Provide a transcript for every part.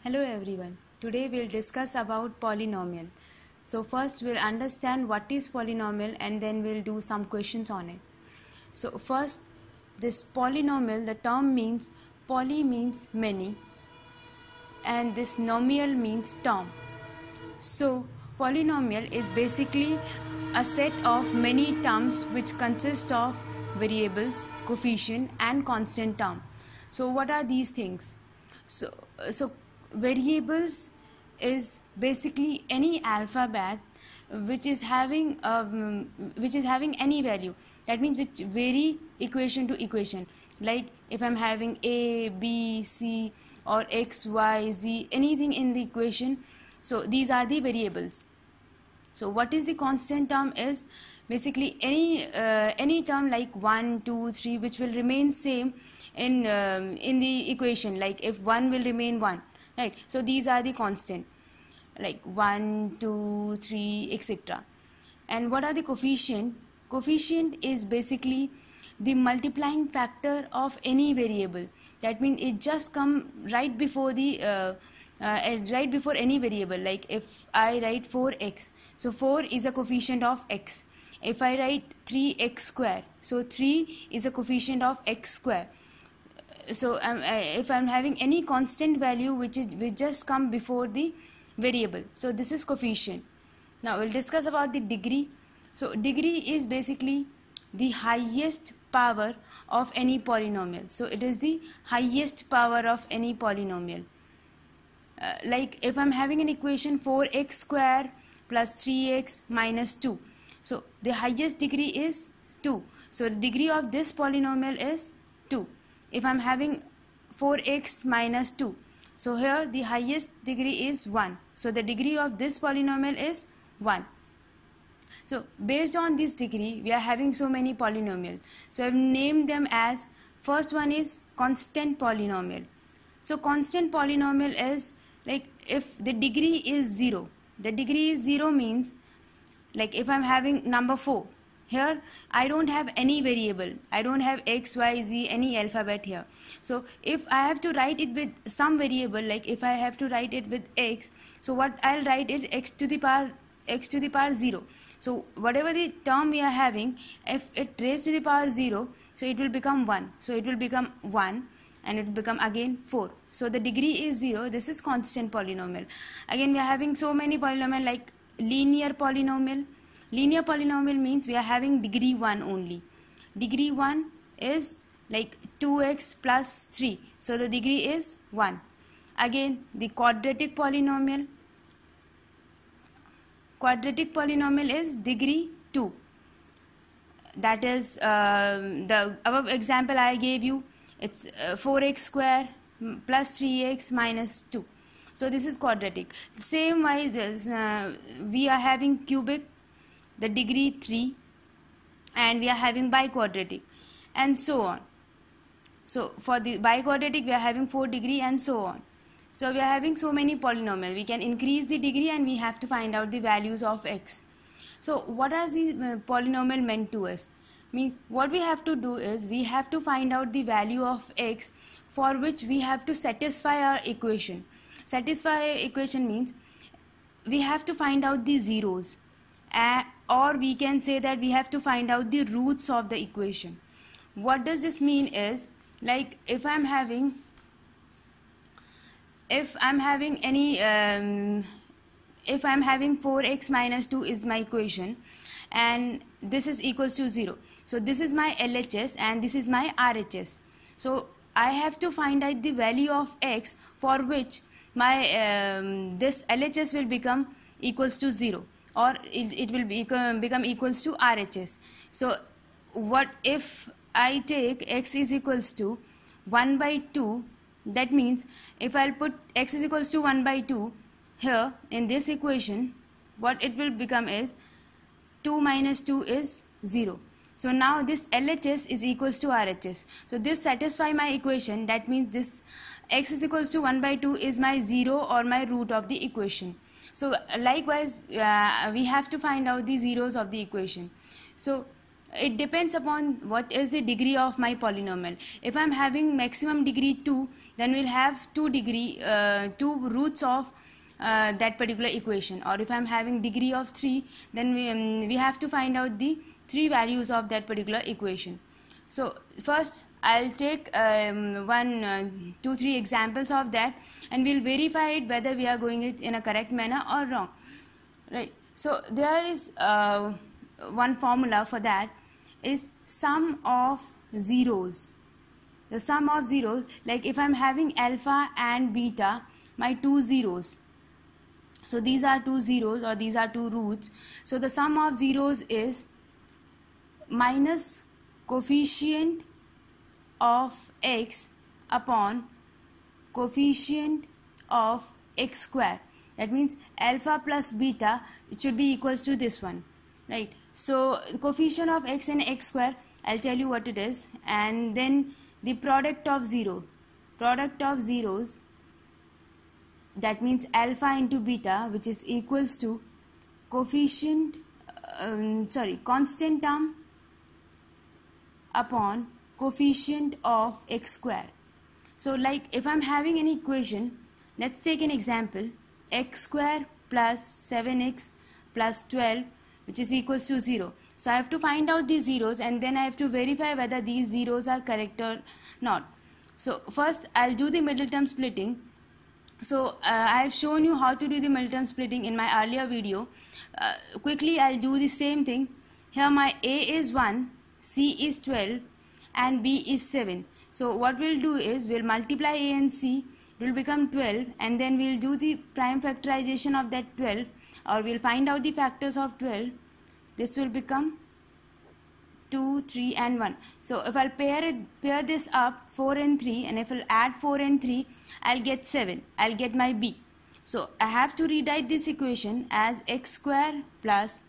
Hello everyone. Today we'll discuss about polynomial. So first we'll understand what is polynomial and then we'll do some questions on it. So first, this polynomial, the term means poly means many and this nomial means term. So polynomial is basically a set of many terms which consist of variables, coefficient and constant term. So what are these things? So variables is basically any alphabet which is having any value. That means which vary equation to equation. Like if I'm having a, b, c or x, y, z, anything in the equation. So these are the variables. So what is the constant term is basically any term like 1, 2, 3 which will remain same in the equation. Like if 1 will remain 1, right? So these are the constant, like 1, 2, 3, etc. And what are the coefficient? Coefficient is basically the multiplying factor of any variable. That means it just come right before the right before any variable. Like if I write 4x, so 4 is a coefficient of x. If I write 3x square, so 3 is a coefficient of x square. So if I'm having any constant value which just come before the variable, so this is coefficient. Now we'll discuss about the degree. So degree is basically the highest power of any polynomial. So it is the highest power of any polynomial. Like if I'm having an equation 4x square plus 3x minus 2, so the highest degree is 2. So the degree of this polynomial is 2. If I'm having 4x minus 2, so here the highest degree is 1. So the degree of this polynomial is 1. So based on this degree, we are having so many polynomials. So I've named them as, first one is constant polynomial. So constant polynomial is like if the degree is 0. The degree is 0 means, like if I'm having number 4, here I don't have any variable. I don't have x, y, z, any alphabet here. So if I have to write it with some variable, like if I have to write it with x, so what I'll write is x to the power 0. So whatever the term we are having, if it raised to the power 0, so it will become 1. So it will become 1 and it will become again 4. So the degree is 0. This is constant polynomial. Again we are having so many polynomial like linear polynomial. Linear polynomial means we are having degree 1 only. Degree 1 is like 2x plus 3. So the degree is 1. Again the quadratic polynomial. Quadratic polynomial is degree 2. That is the above example I gave you. It's 4x square plus 3x minus 2. So this is quadratic. Same wise as we are having cubic, the degree 3, and we are having biquadratic and so on. So for the biquadratic we are having 4 degree and so on. So we are having so many polynomial. We can increase the degree and we have to find out the values of x. So what are the polynomial meant to us? Means what we have to do is we have to find out the value of x for which we have to satisfy our equation. Satisfy equation means we have to find out the zeros, or we can say that we have to find out the roots of the equation. What does this mean is, like if I'm having any if I'm having 4x minus 2 is my equation and this is equals to 0. So this is my LHS and this is my RHS. So I have to find out the value of x for which my this LHS will become equals to 0 or it will become equals to RHS. So what if I take x is equals to 1 by 2, that means if I'll put x is equals to 1 by 2 here in this equation, what it will become is 2 minus 2 is 0. So now this LHS is equals to RHS. So this satisfy my equation. That means this x is equals to 1 by 2 is my 0 or my root of the equation. So likewise we have to find out the zeros of the equation. So it depends upon what is the degree of my polynomial. If I'm having maximum degree 2, then we'll have two roots of that particular equation. Or if I'm having degree of 3, then we have to find out the 3 values of that particular equation. So first I'll take 2, 3 examples of that, and we'll verify it whether we are going it in a correct manner or wrong, right? So there is one formula for that is sum of zeros. The sum of zeros, like if I'm having alpha and beta, my 2 zeros, so these are 2 zeros or these are 2 roots, so the sum of zeros is minus coefficient of x upon coefficient of x square. That means alpha plus beta, it should be equals to this one, right? So coefficient of x and x square, I'll tell you what it is, and then the product of zeros, that means alpha into beta, which is equals to constant term upon coefficient of x square. So like if I'm having an equation, let's take an example, x square plus 7x plus 12, which is equals to 0. So I have to find out these zeros, and then I have to verify whether these zeros are correct or not. So first I'll do the middle term splitting. So I have shown you how to do the middle term splitting in my earlier video. Quickly I'll do the same thing. Here my a is 1, c is 12, and b is 7. So what we'll do is we'll multiply a and c, it will become 12, and then we'll do the prime factorization of that 12, or we'll find out the factors of 12. This will become 2, 3 and 1. So if I'll pair this up, 4 and 3, and if I'll add 4 and 3, I'll get 7. I'll get my b. So I have to rewrite this equation as x square plus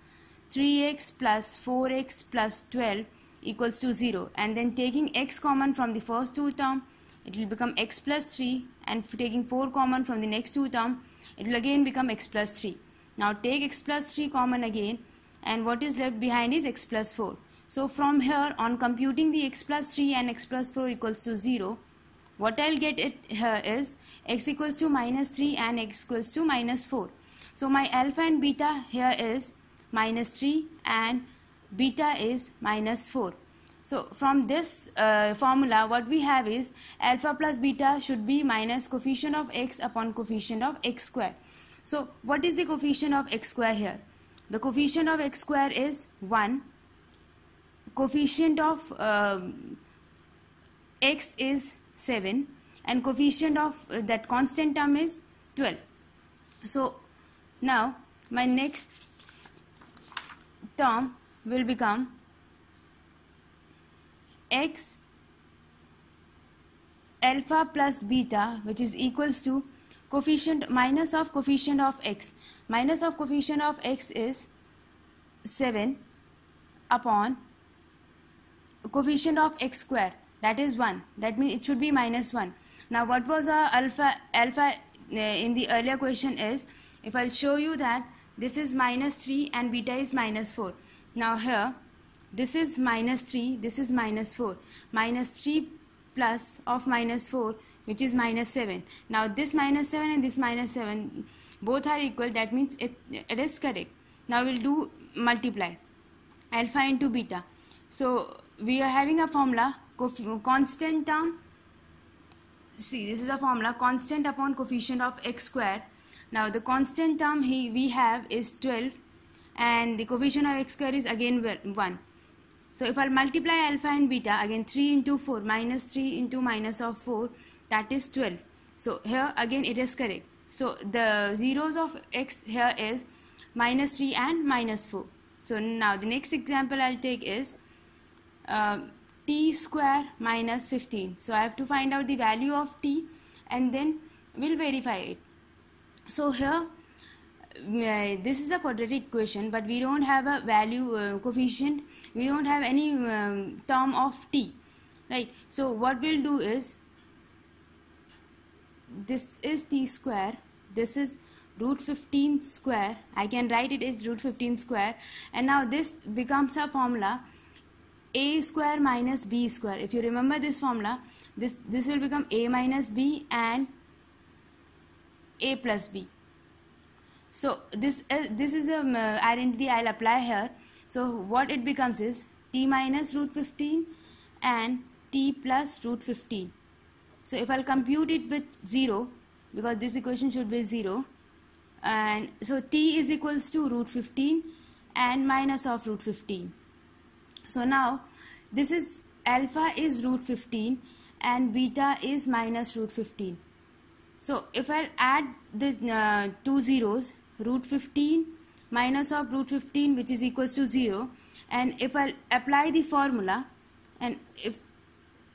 3x plus 4x plus 12 equals to 0, and then taking x common from the first 2 term, it will become x plus 3, and taking 4 common from the next 2 term, it will again become x plus 3. Now take x plus 3 common again, and what is left behind is x plus 4. So from here on, computing the x plus 3 and x plus 4 equals to 0, what I'll get it here is x equals to minus 3 and x equals to minus 4. So my alpha and beta here is minus 3 and beta is minus 4. So from this formula, what we have is alpha plus beta should be minus coefficient of x upon coefficient of x square. So what is the coefficient of x square here? The coefficient of x square is 1. Coefficient of x is 7, and coefficient of that constant term is 12. So now my next term will become x alpha plus beta, which is equals to coefficient minus of coefficient of x. Minus of coefficient of x is 7 upon coefficient of x square, that is 1. That means it should be minus 1. Now what was our alpha in the earlier question is, if I'll show you that this is minus 3 and beta is minus 4. Now here this is minus 3, this is minus 4. Minus 3 plus of minus 4, which is minus 7. Now this minus 7 and this minus 7 both are equal, that means it is correct. Now we'll do multiply alpha into beta. So we are having a formula, constant term, see this is a formula, constant upon coefficient of x square. Now the constant term we have is 12, and the coefficient of x square is again 1. So if I multiply alpha and beta, again 3 into 4, minus 3 into minus of 4, that is 12. So here again it is correct. So the zeros of x here is minus 3 and minus 4. So now the next example I'll take is t square minus 15. So I have to find out the value of t, and then we'll verify it. So here this is a quadratic equation, but we don't have a value coefficient, we don't have any term of t, right? So what we'll do is, this is t square, this is root 15 square, I can write it as root 15 square, and now this becomes a formula a square minus b square. If you remember this formula, this will become a minus b and a plus b. So this is a identity I'll apply here. So what it becomes is t minus root 15 and t plus root 15. So if I'll compute it with 0, because this equation should be 0, and so t is equals to root 15 and minus of root 15. So now this is alpha is root 15 and beta is minus root 15. So if I'll add the two zeros, root 15 minus of root 15, which is equals to 0, and if I'll apply the formula, and if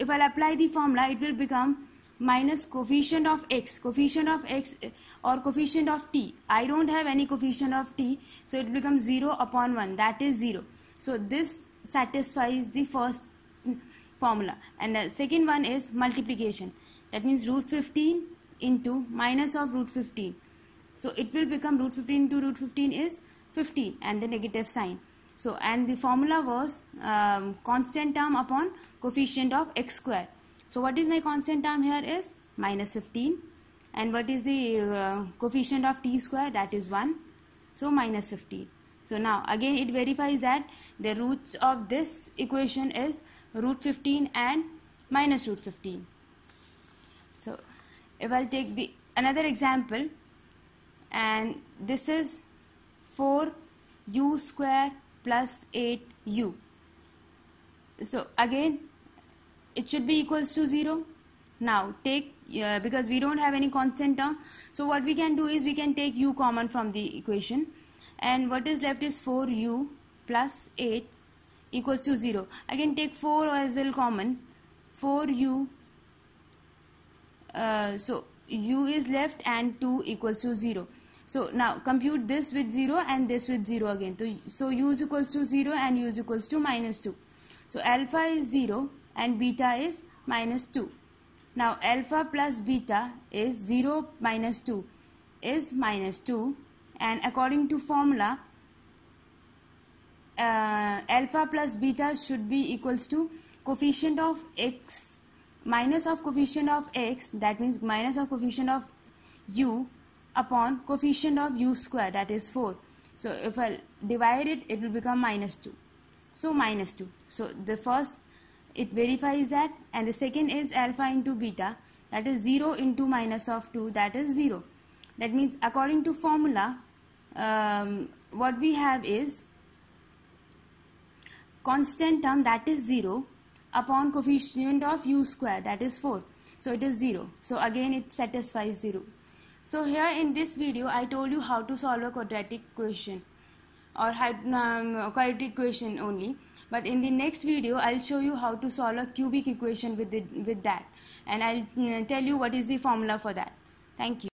I'll apply the formula, it will become minus coefficient of x or coefficient of t. I don't have any coefficient of t, so it becomes 0 upon 1, that is 0. So this satisfies the first formula. And the second one is multiplication. That means root 15 into minus of root 15. So it will become root 15 into root 15 is 15 and the negative sign. So and the formula was constant term upon coefficient of x square. So what is my constant term here is minus 15, and what is the coefficient of t square, that is 1, so minus 15. So now again it verifies that the roots of this equation is root 15 and minus root 15. So if I'll take the another example, and this is 4u square plus 8u. So again it should be equals to 0. Now take because we don't have any constant term, so what we can do is we can take u common from the equation, and what is left is 4u plus 8 equals to 0. Again take 4 as well common, 4u, so u is left and 2 equals to 0. So now compute this with 0 and this with 0 again. So u is equals to 0 and u is equals to minus 2. So alpha is 0 and beta is minus 2. Now alpha plus beta is 0 minus 2 is minus 2, and according to formula alpha plus beta should be equals to coefficient of x minus of coefficient of x, that means minus of coefficient of u upon coefficient of u square, that is 4. So if I divide it, it will become minus 2. So minus 2. So the first it verifies that, and the second is alpha into beta, that is 0 into minus of 2, that is 0. That means according to formula what we have is constant term, that is 0, upon coefficient of u square, that is 4. So it is 0. So again it satisfies 0. So here in this video I told you how to solve a quadratic equation or quadratic equation only, but in the next video I'll show you how to solve a cubic equation with that, and I'll tell you what is the formula for that. Thank you.